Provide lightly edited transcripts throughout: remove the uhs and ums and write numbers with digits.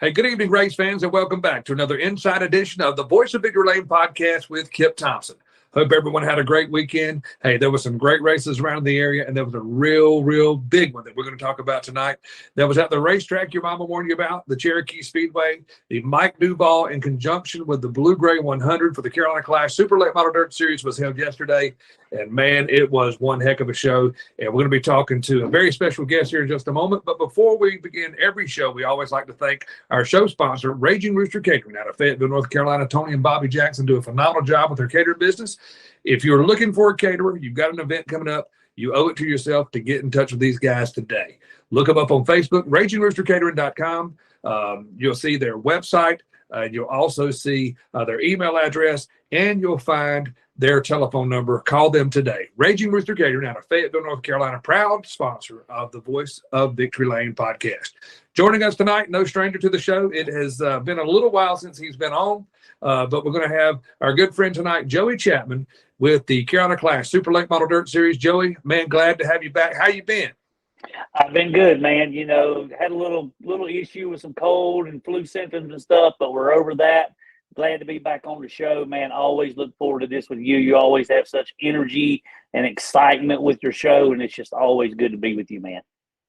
Hey, good evening, race fans, and welcome back to another Inside Edition of the Voice of Victory Lane podcast with Kip Thompson. Hope everyone had a great weekend. Hey, there was some great races around the area, and there was a real big one that we're going to talk about tonight. That was at the racetrack your mama warned you about, the Cherokee Speedway. The Mike Duval, in conjunction with the Blue Gray 100 for the Carolina Clash Super Late Model Dirt Series, was held yesterday. And, man, it was one heck of a show. And we're going to be talking to a very special guest here in just a moment. But before we begin every show, we always like to thank our show sponsor, Raging Rooster Catering out of Fayetteville, North Carolina. Tony and Bobby Jackson do a phenomenal job with their catering business. If you're looking for a caterer, you've got an event coming up, you owe it to yourself to get in touch with these guys today. Look them up on Facebook, RagingRoosterCatering.com. You'll see their website. You'll also see their email address, and you'll find their telephone number. Call them today. Raging Rooster Catering out of Fayetteville, North Carolina, proud sponsor of the Voice of Victory Lane podcast. Joining us tonight, no stranger to the show. It has been a little while since he's been on, but we're going to have our good friend tonight, Joey Chapman, with the Carolina Clash Super Late Model Dirt Series. Joey, man, glad to have you back. How you been? I've been good, man. You know, had a little issue with some cold and flu symptoms and stuff, but we're over that. Glad to be back on the show, man. Always look forward to this with you. You always have such energy and excitement with your show, and it's just always good to be with you, man.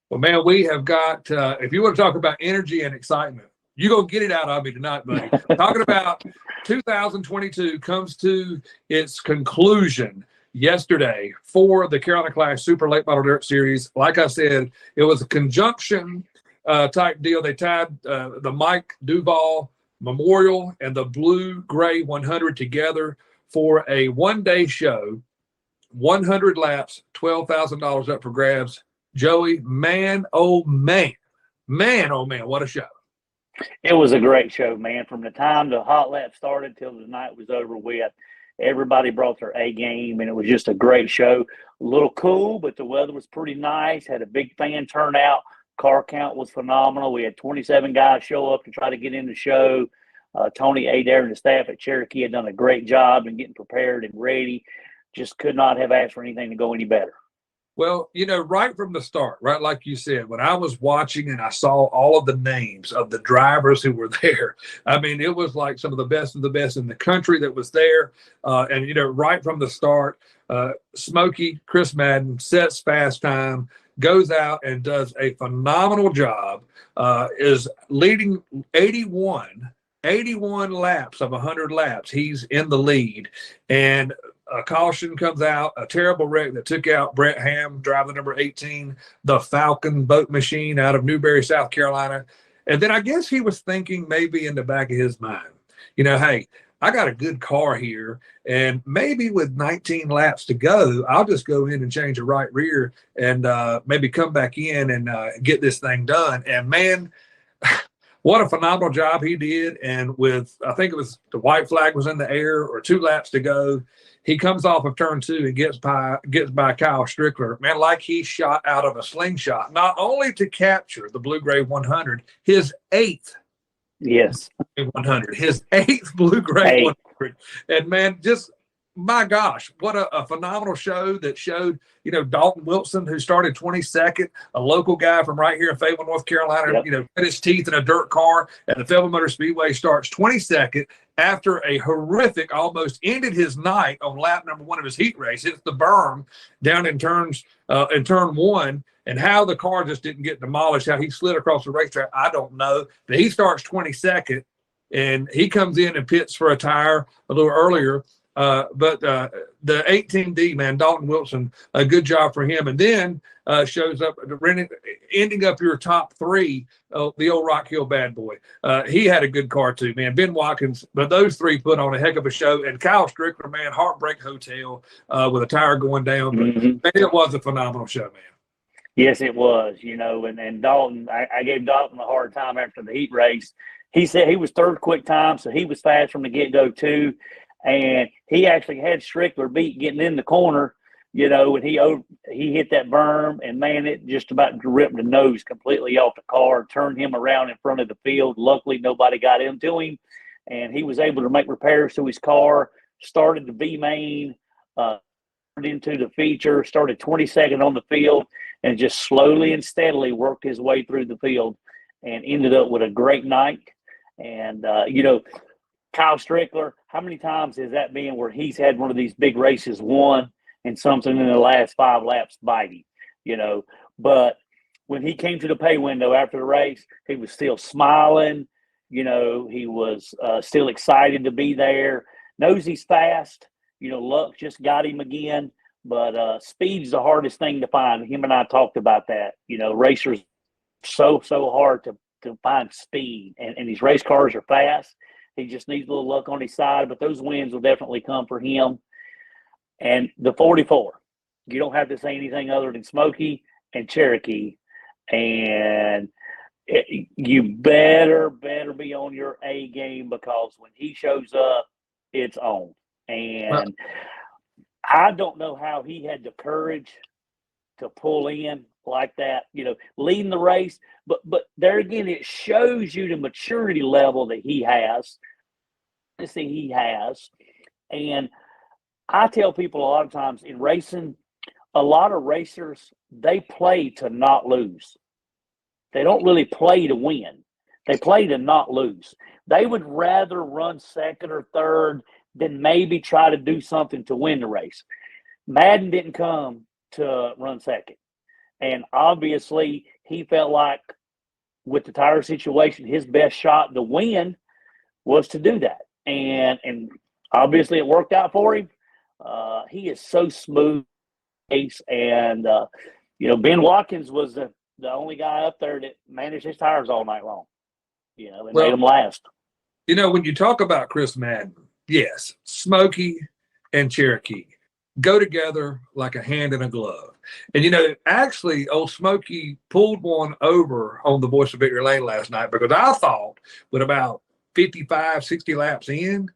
Well, man, we have got, if you want to talk about energy and excitement, you're going to get it out of me tonight, buddy. Talking about 2022 comes to its conclusion yesterday for the Carolina Clash Super Late Model Dirt Series. Like I said, it was a conjunction type deal. They tied the Mike Duval Memorial and the Blue Gray 100 together for a one-day show, 100 laps, $12,000 up for grabs. Joey, man, oh, man, what a show. It was a great show, man. From the time the hot lap started till the night was over with, everybody brought their A game, and it was just a great show. A little cool, but the weather was pretty nice. Had a big fan turnout. Car count was phenomenal. We had 27 guys show up to try to get in the show. Tony Adair and the staff at Cherokee had done a great job in getting prepared and ready. Just could not have asked for anything to go any better. Well, you know, right from the start, right, like you said, when I was watching and I saw all of the names of the drivers who were there, I mean, it was like some of the best in the country that was there. And, you know, right from the start, Smokey, Chris Madden, sets fast time, goes out and does a phenomenal job, is leading 81 laps of 100 laps. He's in the lead. And a caution comes out, a terrible wreck that took out Brett Ham, driver number 18, the Falcon boat machine out of Newberry, South Carolina. And then I guess he was thinking maybe in the back of his mind, you know, hey, I got a good car here, and maybe with 19 laps to go, I'll just go in and change the right rear and maybe come back in and get this thing done. And, man, what a phenomenal job he did. And with, I think it was the white flag was in the air or 2 laps to go, he comes off of turn 2 and gets by Kyle Strickler, man, like he shot out of a slingshot, not only to capture the Blue Gray 100, his 8th 100, his 8th Blue Gray 100. And, man, just, my gosh, what a phenomenal show that showed, you know, Dalton Wilson, who started 22nd, a local guy from right here in Fayetteville, North Carolina, you know, cut his teeth in a dirt car at the Fayetteville Motor Speedway, starts 22nd after a horrific, almost ended his night on lap number 1 of his heat race, hits the berm down in turn 1, and how the car just didn't get demolished, how he slid across the racetrack, I don't know. But he starts 22nd, and he comes in and pits for a tire a little earlier. But the 18D, man, Dalton Wilson, a good job for him. And then shows up, ending up your top 3, the old Rock Hill bad boy. He had a good car too, man. Ben Watkins, but those 3 put on a heck of a show. And Kyle Strickler, man, Heartbreak Hotel with a tire going down. But man, it was a phenomenal show, man. Yes, it was, you know, and Dalton, I gave Dalton a hard time after the heat race. He said he was 3rd quick time, so he was fast from the get-go too. And he actually had Strickler beat getting in the corner, you know, and he hit that berm, and, man, it just about ripped the nose completely off the car, turned him around in front of the field. Luckily, nobody got into him, and he was able to make repairs to his car, started the V-main, into the feature, started 22nd on the field, and just slowly and steadily worked his way through the field. and ended up with a great night. And, Kyle Strickler, how many times has that been where he's had one of these big races won and something in the last 5 laps bite him, But when he came to the pay window after the race, he was still smiling. He was still excited to be there. Knows he's fast. Luck just got him again. But speed's the hardest thing to find. Him and I talked about that. Racers so hard to find speed. And these race cars are fast. He just needs a little luck on his side. But those wins will definitely come for him. And the 44, you don't have to say anything other than Smokey and Cherokee. And you better be on your A game, because when he shows up, it's on. And I don't know how he had the courage to pull in like that, leading the race. But there again, it shows you the maturity level that he has. And I tell people a lot of times in racing, a lot of racers, they play to not lose. They don't really play to win. They play to not lose. They would rather run second or third than maybe try to do something to win the race. Madden didn't come to run second. And obviously, he felt like with the tire situation, his best shot to win was to do that. And obviously, it worked out for him. He is so smooth. And, Ben Watkins was the only guy up there that managed his tires all night long, and made them last. When you talk about Chris Madden, yes, Smokey and Cherokee go together like a hand in a glove. And, actually, old Smokey pulled one over on the Voice of Victory Lane last night, because I thought with about 55, 60 laps in,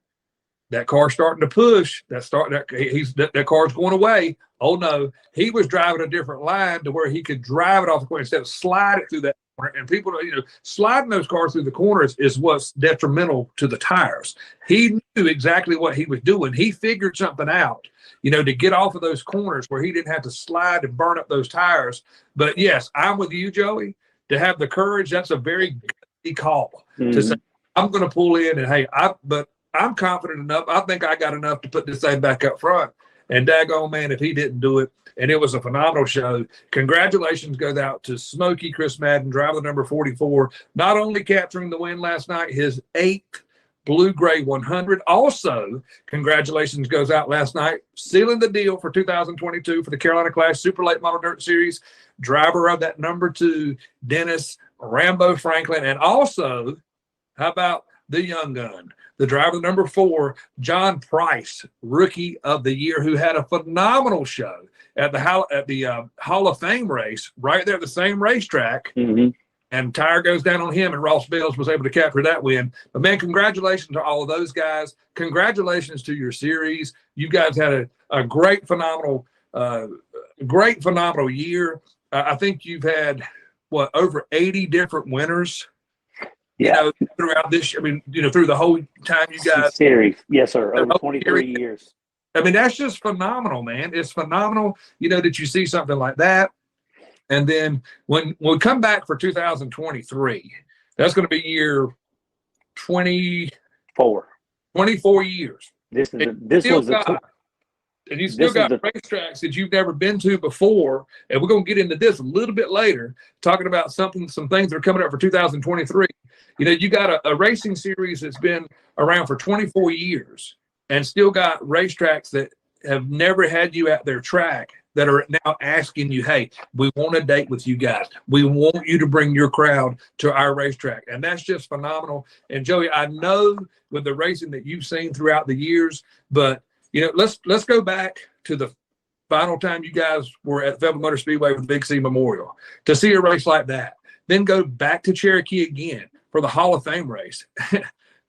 that car's starting to push. That car's going away. Oh no, he was driving a different line to where he could drive it off the corner instead of slide it through that corner. And people, sliding those cars through the corners is what's detrimental to the tires. He knew exactly what he was doing. He figured something out, to get off of those corners where he didn't have to slide and burn up those tires. But yes, I'm with you, Joey. To have the courage, that's a very good call to say, I'm going to pull in, and hey, I'm confident enough. I think I got enough to put this thing back up front. And daggone man, if he didn't do it, and it was a phenomenal show. Congratulations goes out to Smokey Chris Madden, driver number 44, not only capturing the win last night, his 8th Blue Gray 100. Also, congratulations goes out last night, sealing the deal for 2022 for the Carolina Clash Super Late Model Dirt Series, driver of that number 2, Dennis Rambo Franklin. And also, how about the young gun, the driver number 4, John Price, Rookie of the Year, who had a phenomenal show at the Hall of Fame race right there at the same racetrack. And tire goes down on him, and Ross Bills was able to capture that win. But, man, congratulations to all of those guys. Congratulations to your series. You guys had a great, phenomenal year. I think you've had, over 80 different winners. Yeah. Throughout this, through the whole time you guys. Series. Yes, sir. Over 23 years. That's just phenomenal, man. It's phenomenal, that you see something like that. And then when we come back for 2023, that's going to be year 24 years. And you still got racetracks that you've never been to before. And we're going to get into this a little bit later, talking about some things that are coming up for 2023. You got a racing series that's been around for 24 years and still got racetracks that have never had you at their track that are now asking you, hey, we want a date with you guys. We want you to bring your crowd to our racetrack. And that's just phenomenal. And Joey, I know with the racing that you've seen throughout the years, but let's go back to the final time you guys were at Fayetteville Motor Speedway with the Big C Memorial to see a race like that. Then go back to Cherokee again for the Hall of Fame race.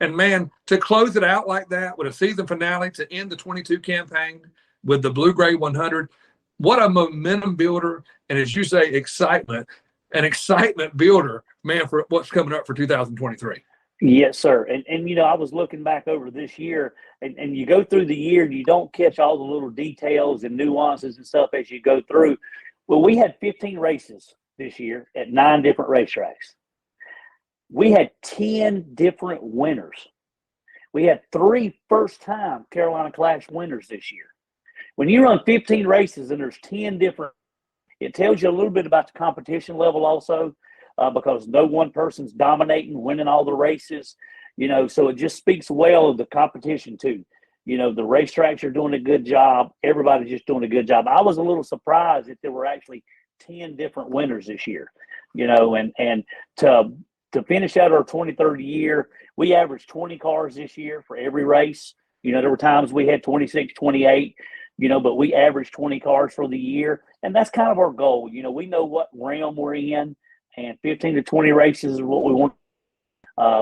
And, man, to close it out like that with a season finale to end the 22 campaign with the Blue Gray 100, what a momentum builder. And as you say, an excitement builder, man, for what's coming up for 2023. Yes, sir. And I was looking back over this year, and you go through the year and you don't catch all the little details and nuances and stuff as you go through. Well, we had 15 races this year at 9 different racetracks. We had 10 different winners. We had 3 first-time Carolina Clash winners this year. When you run 15 races and there's 10 different, it tells you a little bit about the competition level also, because no one person's dominating, winning all the races, so it just speaks well of the competition too. The racetracks are doing a good job. Everybody's just doing a good job. I was a little surprised that there were actually 10 different winners this year, and to finish out our 23rd year, we averaged 20 cars this year for every race. There were times we had 26, 28, but we averaged 20 cars for the year. And that's kind of our goal. We know what realm we're in, and 15 to 20 races is what we want.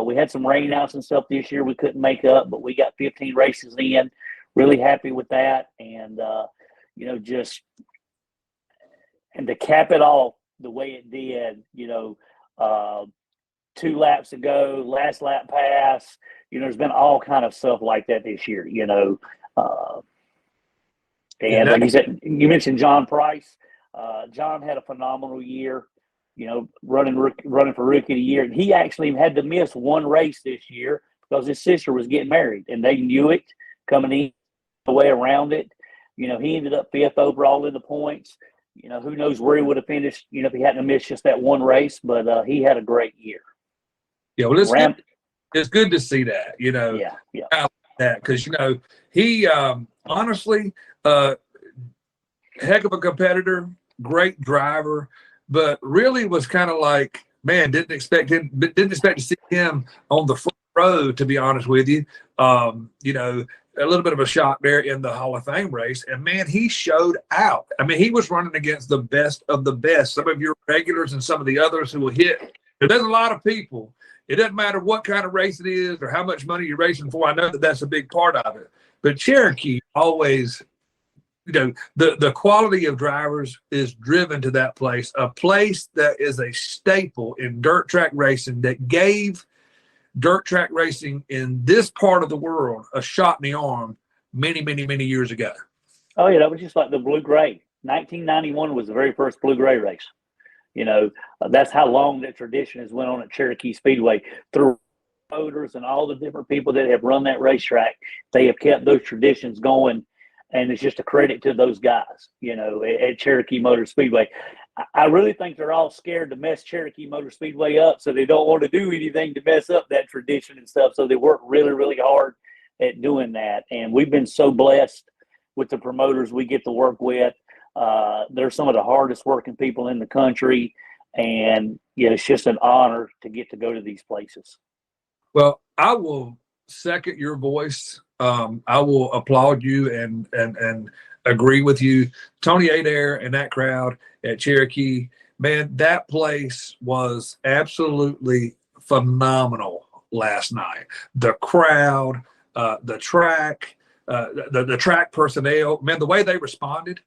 We had some rainouts and stuff this year we couldn't make up, but we got 15 races in. Really happy with that. And, and to cap it off the way it did, 2 laps ago, last lap pass, there's been all kind of stuff like that this year, and like you said, you mentioned John Price. John had a phenomenal year, running for Rookie of the Year. And he actually had to miss 1 race this year because his sister was getting married, and they knew it coming in the way around it. He ended up 5th overall in the points. Who knows where he would have finished, if he hadn't missed just that 1 race, but he had a great year. Yeah, well, it's good to see that, Yeah. that because, he honestly, heck of a competitor, great driver, but really was kind of like, man, didn't expect to see him on the front row, to be honest with you. A little bit of a shock there in the Hall of Fame race. And, man, he showed out. I mean, he was running against the best of the best. Some of your regulars and some of the others who will hit. There's a lot of people. It doesn't matter what kind of race it is or how much money you're racing for. I know that that's a big part of it. But Cherokee always, the quality of drivers is driven to that place, a place that is a staple in dirt track racing that gave dirt track racing in this part of the world a shot in the arm many, many, many years ago. Oh, yeah, that was just like the Blue Gray. 1991 was the very first Blue Gray race. That's how long that tradition has went on at Cherokee Speedway. Through motors and all the different people that have run that racetrack, they have kept those traditions going, and it's just a credit to those guys, at Cherokee Motor Speedway. I really think they're all scared to mess Cherokee Motor Speedway up, so they don't want to do anything to mess up that tradition and stuff, so they work really, really hard at doing that, and we've been so blessed with the promoters we get to work with. They're some of the hardest working people in the country, and it's just an honor to get to go to these places. Well, I will second your voice. I will applaud you and agree with you. Tony Adair and that crowd at Cherokee, man, that place was absolutely phenomenal last night. The crowd, the track, the track personnel, man, the way they responded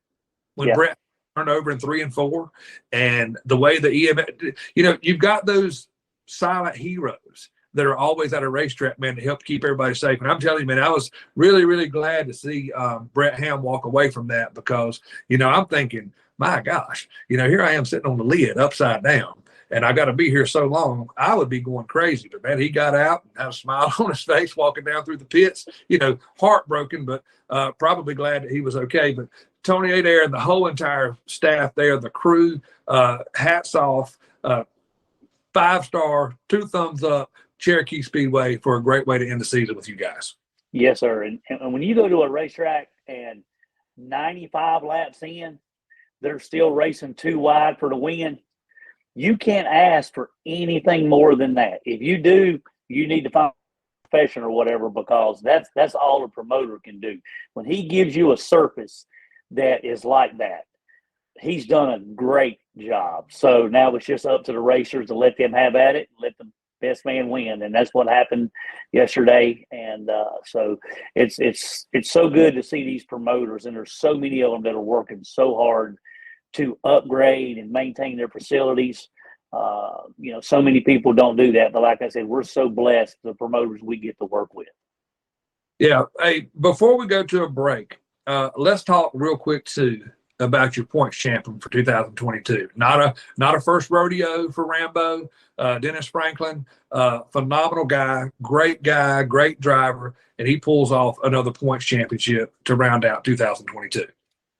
when Brett turned over in 3 and 4, and the way the EMS, you've got those silent heroes that are always at a racetrack, man, to help keep everybody safe. And I'm telling you, man, I was really, really glad to see Brett Ham walk away from that because, I'm thinking, my gosh, here I am sitting on the lid upside down, and I got to be here so long, I would be going crazy. But, man, he got out and had a smile on his face walking down through the pits, heartbroken, but probably glad that he was okay. But Tony Adair and the whole entire staff there, the crew, hats off, 5-star, 2 thumbs up, Cherokee Speedway for a great way to end the season with you guys. Yes, sir. And when you go to a racetrack and 95 laps in, they're still racing 2 wide for the win, you can't ask for anything more than that. If you do, you need to find a profession or whatever, because that's all a promoter can do. When he gives you a surface that is like that, he's done a great job. So now it's just up to the racers to let them have at it, let the best man win, and that's what happened yesterday. And so it's so good to see these promoters, and there's so many of them that are working so hard to upgrade and maintain their facilities. So many people don't do that, but like I said, we're so blessed, the promoters we get to work with. Yeah. Hey, before we go to a break, let's talk real quick too about your points champion for 2022. Not a first rodeo for Rambo. Dennis Franklin, phenomenal guy, great driver, and he pulls off another points championship to round out 2022.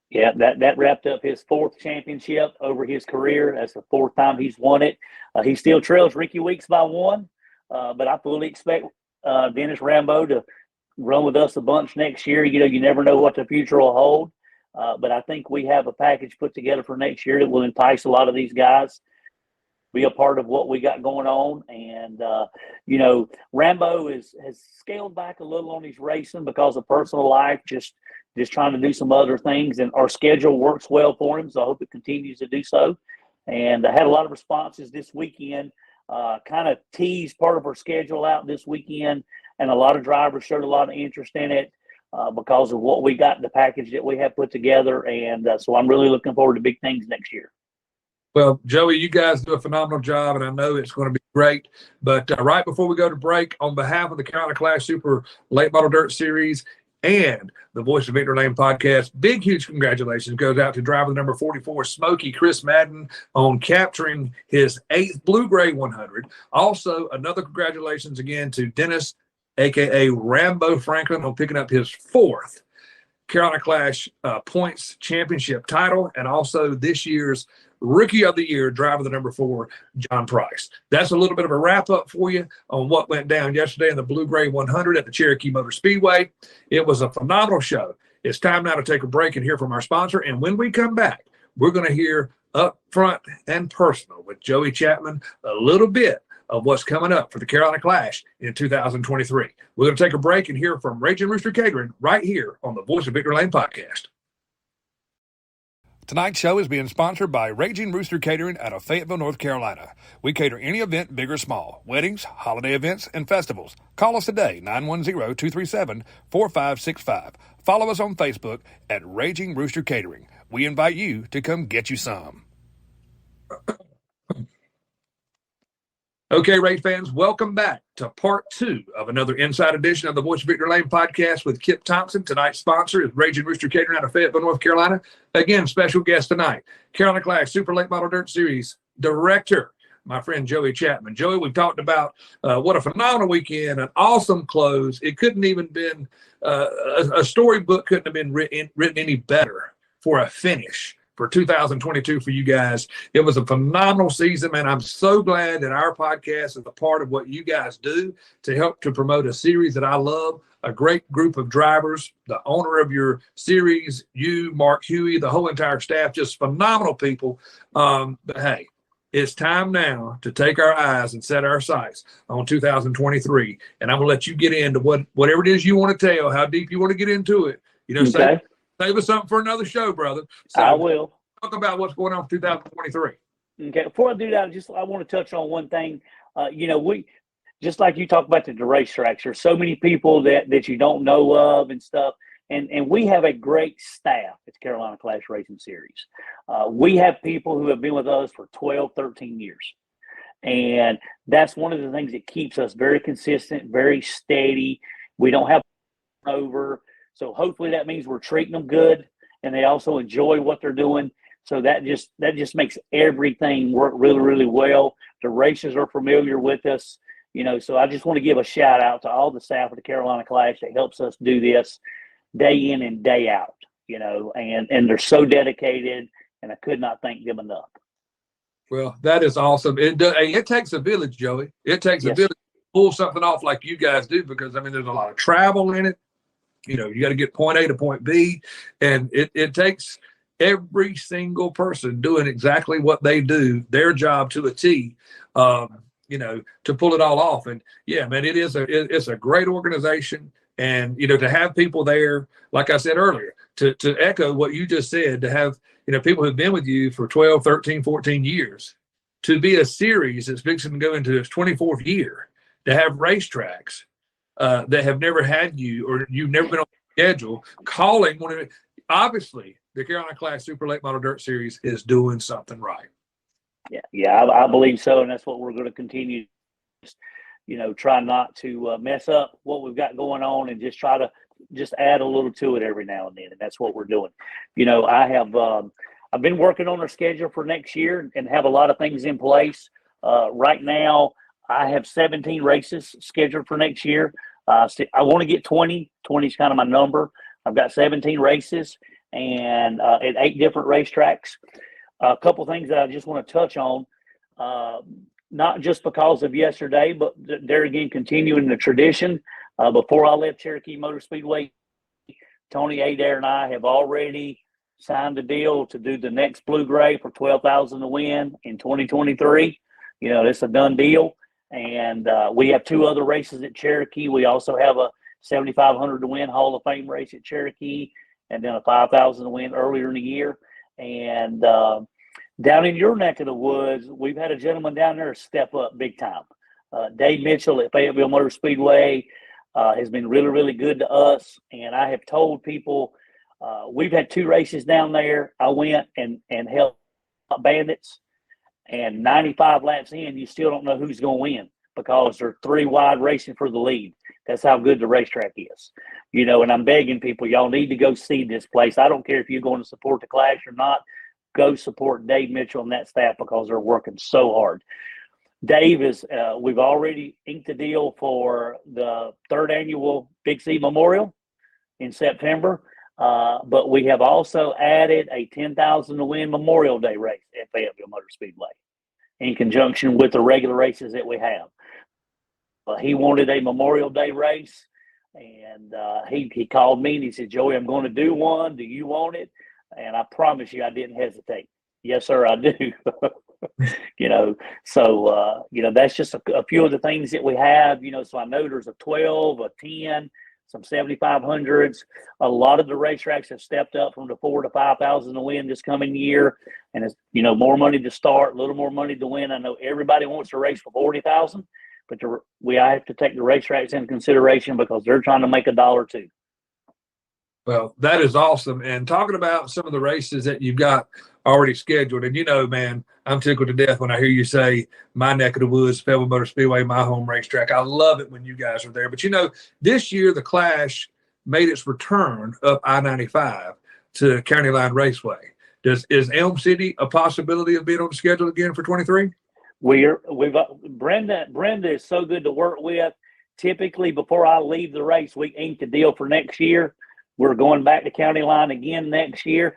Yeah, that wrapped up his fourth championship over his career. That's the fourth time he's won it. He still trails Ricky Weeks by one, but I fully expect Dennis Rambo to run with us a bunch next year. You never know what the future will hold, but I think we have a package put together for next year that will entice a lot of these guys, be a part of what we got going on. And, Rambo has scaled back a little on his racing because of personal life, just trying to do some other things. And our schedule works well for him, so I hope it continues to do so. And I had a lot of responses this weekend, kind of teased part of our schedule out this weekend. And a lot of drivers showed a lot of interest in it because of what we got in the package that we have put together. And so I'm really looking forward to big things next year. Well, Joey, you guys do a phenomenal job, and I know it's going to be great. But right before we go to break, on behalf of the Carolina Clash Super Late Model Dirt Series and the Voice of Victory Lane podcast, big, huge congratulations goes out to driver number 44, Smokey Chris Madden, on capturing his 8th Blue Gray 100. Also, another congratulations again to Dennis, a.k.a. Rambo Franklin, on picking up his 4th Carolina Clash points championship title, and also this year's Rookie of the Year, driver the number 4, John Price. That's a little bit of a wrap-up for you on what went down yesterday in the Blue Gray 100 at the Cherokee Motor Speedway. It was a phenomenal show. It's time now to take a break and hear from our sponsor, and when we come back, we're going to hear up front and personal with Joey Chapman a little bit of what's coming up for the Carolina Clash in 2023. We're going to take a break and hear from Raging Rooster Catering right here on the Voice of Victory Lane podcast. Tonight's show is being sponsored by Raging Rooster Catering out of Fayetteville, North Carolina. We cater any event, big or small, weddings, holiday events, and festivals. Call us today, 910-237-4565. Follow us on Facebook at Raging Rooster Catering. We invite you to come get you some. Okay, race fans, welcome back to part 2 of another Inside Edition of the Voice of Victory Lane podcast with Kip Thompson. Tonight's sponsor is Raging Rooster Catering out of Fayetteville, North Carolina. Again, special guest tonight, Carolina Clash Super Late Model Dirt Series director, my friend Joey Chapman. Joey, we've talked about what a phenomenal weekend, an awesome close. It couldn't even been, a storybook couldn't have been written any better for a finish for 2022 for you guys. It was a phenomenal season, man. I'm so glad that our podcast is a part of what you guys do to help to promote a series that I love, a great group of drivers, the owner of your series, you, Mark Huey, the whole entire staff, just phenomenal people. But hey, it's time now to take our eyes and set our sights on 2023. And I'm going to let you get into whatever it is you want to tell, how deep you want to get into it. Okay. Save us something for another show, brother. So I will. Talk about what's going on in 2023. Okay. Before I do that, I want to touch on one thing. We just like you talk about the racetracks. There's so many people that you don't know of and stuff. And we have a great staff at the Carolina Clash Racing Series. We have people who have been with us for 12, 13 years. And that's one of the things that keeps us very consistent, very steady. We don't have over. So hopefully that means we're treating them good and they also enjoy what they're doing. So that just makes everything work really, really well. The races are familiar with us, so I just want to give a shout out to all the staff of the Carolina Clash that helps us do this day in and day out, and they're so dedicated, and I could not thank them enough. Well, that is awesome. It takes a village, Joey. It takes a village to pull something off like you guys do, because there's a lot of travel in it. You got to get point A to point B, and it takes every single person doing exactly what they do, their job to a T, to pull it all off. And yeah, man, it's a great organization. And, to have people there, like I said earlier, to echo what you just said, to have, people who've been with you for 12, 13, 14 years, to be a series that's fixing to go into its 24th year, to have racetracks that have never had you, or you've never been on the schedule, calling one of it. Obviously, the Carolina Clash Super Late Model Dirt Series is doing something right. Yeah, I believe so, and that's what we're going to continue. Try not to mess up what we've got going on, and just try to just add a little to it every now and then, and that's what we're doing. You know, I've been working on our schedule for next year and have a lot of things in place. Right now, I have 17 races scheduled for next year. I want to get 20. 20 is kind of my number. I've got 17 races and at 8 different racetracks. A couple things that I just want to touch on, not just because of yesterday, but there again, continuing the tradition. Before I left Cherokee Motor Speedway, Tony Adair and I have already signed a deal to do the next Blue Gray for $12,000 to win in 2023. You know, it's a done deal. And we have 2 other races at Cherokee. We also have a 7,500 to win Hall of Fame race at Cherokee, and then a 5,000 to win earlier in the year. And down in your neck of the woods, we've had a gentleman down there step up big time. Dave Mitchell at Fayetteville Motor Speedway has been really, really good to us. And I have told people, we've had 2 races down there. I went and helped Bandits, and 95 laps in, you still don't know who's going to win because there are 3 wide racing for the lead. That's how good the racetrack is. You know, and I'm begging people, y'all need to go see this place. I don't care if you're going to support the Clash or not. Go support Dave Mitchell and that staff because they're working so hard. Dave is, we've already inked the deal for the 3rd annual Big C Memorial in September. But we have also added a 10,000 to win Memorial Day race at Fayetteville Motor Speedway in conjunction with the regular races that we have. He wanted a Memorial Day race, and he called me and he said, Joey, I'm going to do one. Do you want it? And I promise you, I didn't hesitate. Yes, sir, I do. You know, so, you know, that's just a few of the things that we have, you know, so I know there's a 12, a 10, some 7,500s. A lot of the racetracks have stepped up from the 4,000 to 5,000 to win this coming year. And it's, you know, more money to start, a little more money to win. I know everybody wants to race for 40,000, but I have to take the racetracks into consideration because they're trying to make $1 too. Well, that is awesome. And talking about some of the races that you've got already scheduled, and you know, man, I'm tickled to death when I hear you say my neck of the woods, Fayetteville Motor Speedway, my home racetrack. I love it when you guys are there. But you know, this year the Clash made its return up I-95 to County Line Raceway. Is Elm City a possibility of being on the schedule again for 23? Brenda is so good to work with. Typically, before I leave the race, we ink the deal for next year. We're going back to County Line again next year,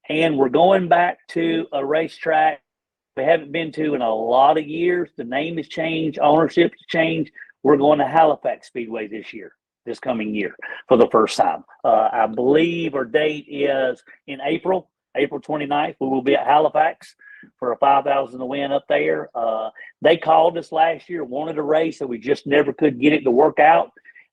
and we're going back to a racetrack we haven't been to in a lot of years. The name has changed, ownership has changed. We're going to Halifax Speedway this coming year for the first time. I believe our date is in April 29th. We will be at Halifax for a 5,000 to win up there. They called us last year, wanted a race, and we just never could get it to work out.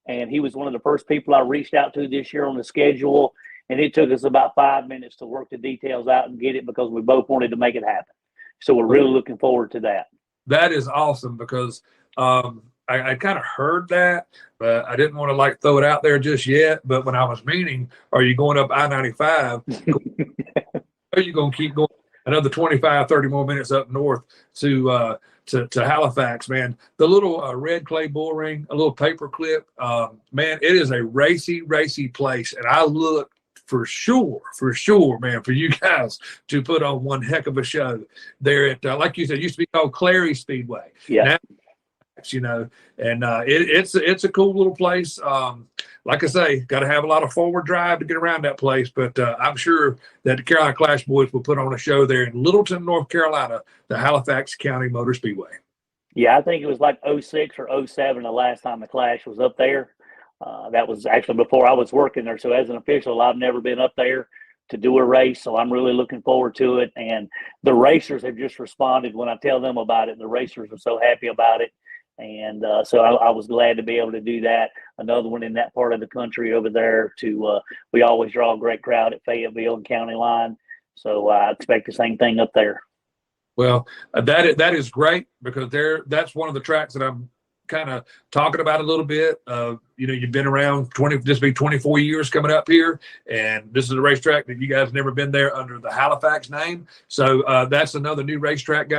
And he was one of the first people I reached out to this year on the schedule. And it took us about 5 minutes to work the details out and get it because we both wanted to make it happen. So we're really looking forward to that. That is awesome because I kind of heard that, but I didn't want to like throw it out there just yet. But when I was meaning, are you going up I-95? Are you going to keep going another 25, 30 more minutes up north to Halifax, man? The little red clay bull ring, a little paper clip, man, it is a racy place. And I look for sure, man, for you guys to put on one heck of a show there at, like you said, it used to be called Clary Speedway. Yeah. Now, you know, and it's a cool little place. Like I say, got to have a lot of forward drive to get around that place, but I'm sure that the Carolina Clash boys will put on a show there in Littleton, North Carolina, the Halifax County Motor Speedway. Yeah, I think it was like 06 or 07 the last time the Clash was up there. That was actually before I was working there. So as an official, I've never been up there to do a race. So I'm really looking forward to it. And the racers have just responded when I tell them about it. The racers are so happy about it. And so I was glad to be able to do that. Another one in that part of the country over there we always draw a great crowd at Fayetteville and County Line. So I expect the same thing up there. Well, that is great because that's one of the tracks that I'm kind of talking about a little bit. You know, you've been around 24 years coming up here, and this is a racetrack that you guys have never been there under the Halifax name. So that's another new racetrack,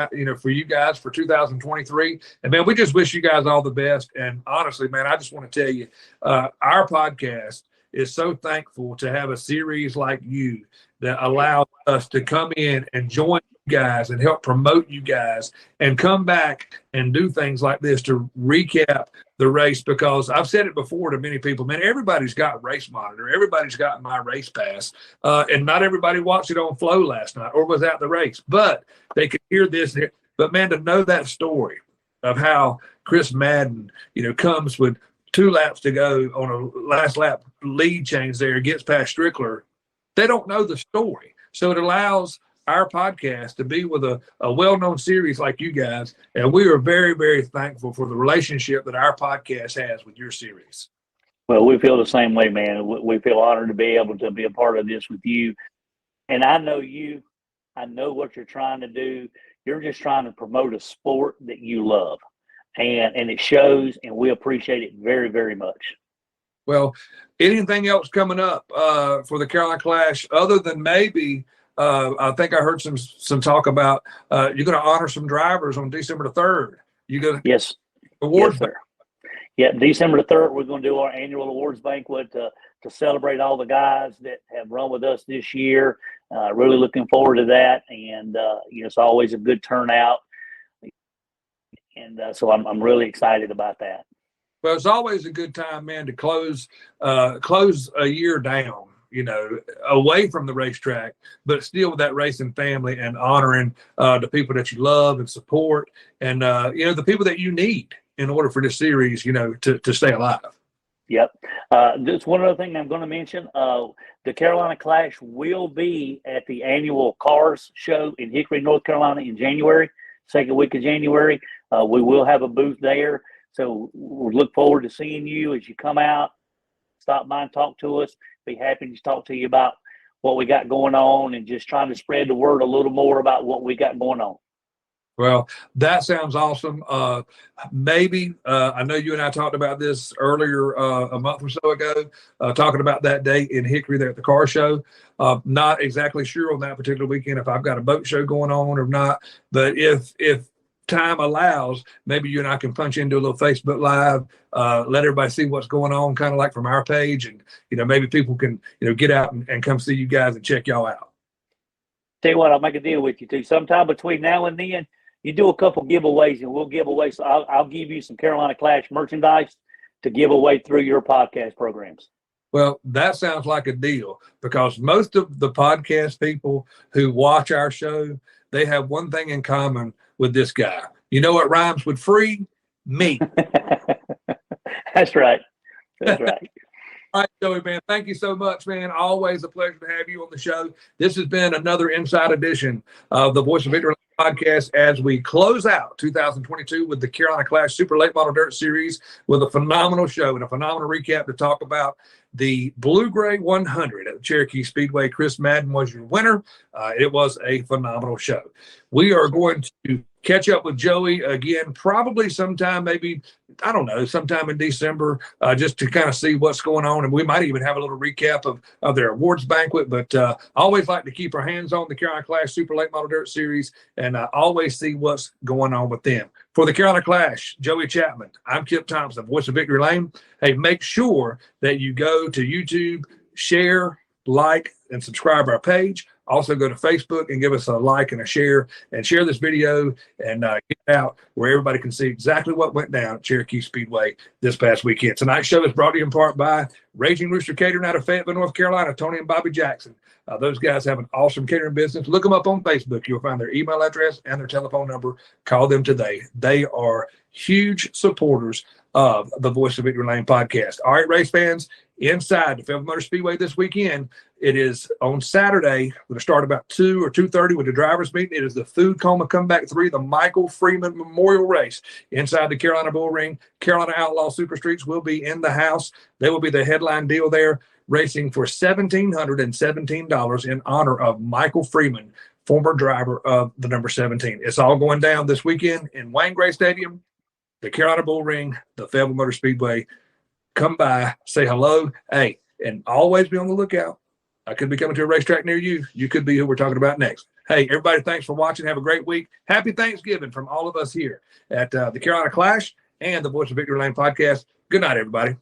for you guys for 2023. And man, we just wish you guys all the best. And honestly, man, I just want to tell you, our podcast is so thankful to have a series like you that allows us to come in and join you guys and help promote you guys and come back and do things like this to recap the race, because I've said it before to many people, man, everybody's got Race Monitor. Everybody's got My Race Pass. And not everybody watched it on Flow last night or was at the race, but they could hear this. But, man, to know that story of how Chris Madden, comes with 2 laps to go on a last lap lead change there, gets past Strickler, they don't know the story. So it allows our podcast to be with a well-known series like you guys. And we are very, very thankful for the relationship that our podcast has with your series. Well, we feel the same way, man. We feel honored to be able to be a part of this with you. And I know you. I know what you're trying to do. You're just trying to promote a sport that you love. And it shows, and we appreciate it very, very much. Well, anything else coming up for the Carolina Clash other than maybe I think I heard some talk about you're going to honor some drivers on December the 3rd. You going to yes, awards? Yes, sir. Yeah, December the 3rd, we're going to do our annual awards banquet to celebrate all the guys that have run with us this year. Really looking forward to that, and it's always a good turnout, and so I'm really excited about that. Well, it's always a good time, man, to close a year down, away from the racetrack, but still with that racing family and honoring the people that you love and support, and the people that you need in order for this series, to stay alive. Yep. Just one other thing I'm going to mention. The Carolina Clash will be at the annual Cars show in Hickory, North Carolina in January, second week of January. We will have a booth there. So we look forward to seeing you as you come out, stop by and talk to us. Be happy to talk to you about what we got going on and just trying to spread the word a little more about what we got going on. Well, that sounds awesome. Maybe I know you and I talked about this earlier a month or so ago, talking about that date in Hickory there at the car show. Not exactly sure on that particular weekend if I've got a boat show going on or not, but if time allows, maybe you and I can punch into a little Facebook Live, let everybody see what's going on, kind of like from our page, and maybe people can get out and come see you guys and check y'all out. Tell you what, I'll make a deal with you too. Sometime between now and then, you do a couple giveaways, and we'll give away. So I'll give you some Carolina Clash merchandise to give away through your podcast programs. Well, that sounds like a deal, because most of the podcast people who watch our show, they have one thing in common with this guy. You know what rhymes with free? Me. That's right. That's right. All right, Joey, man, thank you so much, man. Always a pleasure to have you on the show. This has been another Inside edition of the Voice of Victory podcast as we close out 2022 with the Carolina Clash Super Late Model Dirt Series with a phenomenal show and a phenomenal recap to talk about the Blue Gray 100 at the Cherokee Speedway. Chris Madden was your winner. It was a phenomenal show. We are going to catch up with Joey again, probably sometime, maybe, I don't know, sometime in December, just to kind of see what's going on. And we might even have a little recap of their awards banquet. But I always like to keep our hands on the Carolina Clash Super Late Model Dirt Series, and I always see what's going on with them. For the Carolina Clash, Joey Chapman, I'm Kip Thompson, Voice of Victory Lane. Hey, make sure that you go to YouTube, share, like, and subscribe our page. Also go to Facebook and give us a like and a share, and share this video and get it out where everybody can see exactly what went down at Cherokee Speedway this past weekend. Tonight's show is brought to you in part by Raging Rooster Catering out of Fayetteville, North Carolina, Tony and Bobby Jackson. Those guys have an awesome catering business. Look them up on Facebook. You'll find their email address and their telephone number. Call them today. They are huge supporters of the Voice of Victory Lane podcast. All right, race fans, inside the Fayetteville Motor Speedway this weekend. It is on Saturday. We're going to start about 2 or 2:30 with the drivers' meeting. It is the Food Coma Comeback 3, the Michael Freeman Memorial Race inside the Carolina Bull Ring. Carolina Outlaw Super Streets will be in the house. They will be the headline deal there, racing for $1,717 in honor of Michael Freeman, former driver of the number 17. It's all going down this weekend in Wayne Gray Stadium, the Carolina Bull Ring, the Fayetteville Motor Speedway. Come by, say hello. Hey, and always be on the lookout. I could be coming to a racetrack near you. You could be who we're talking about next. Hey, everybody, thanks for watching. Have a great week. Happy Thanksgiving from all of us here at the Carolina Clash and the Voice of Victory Lane podcast. Good night, everybody.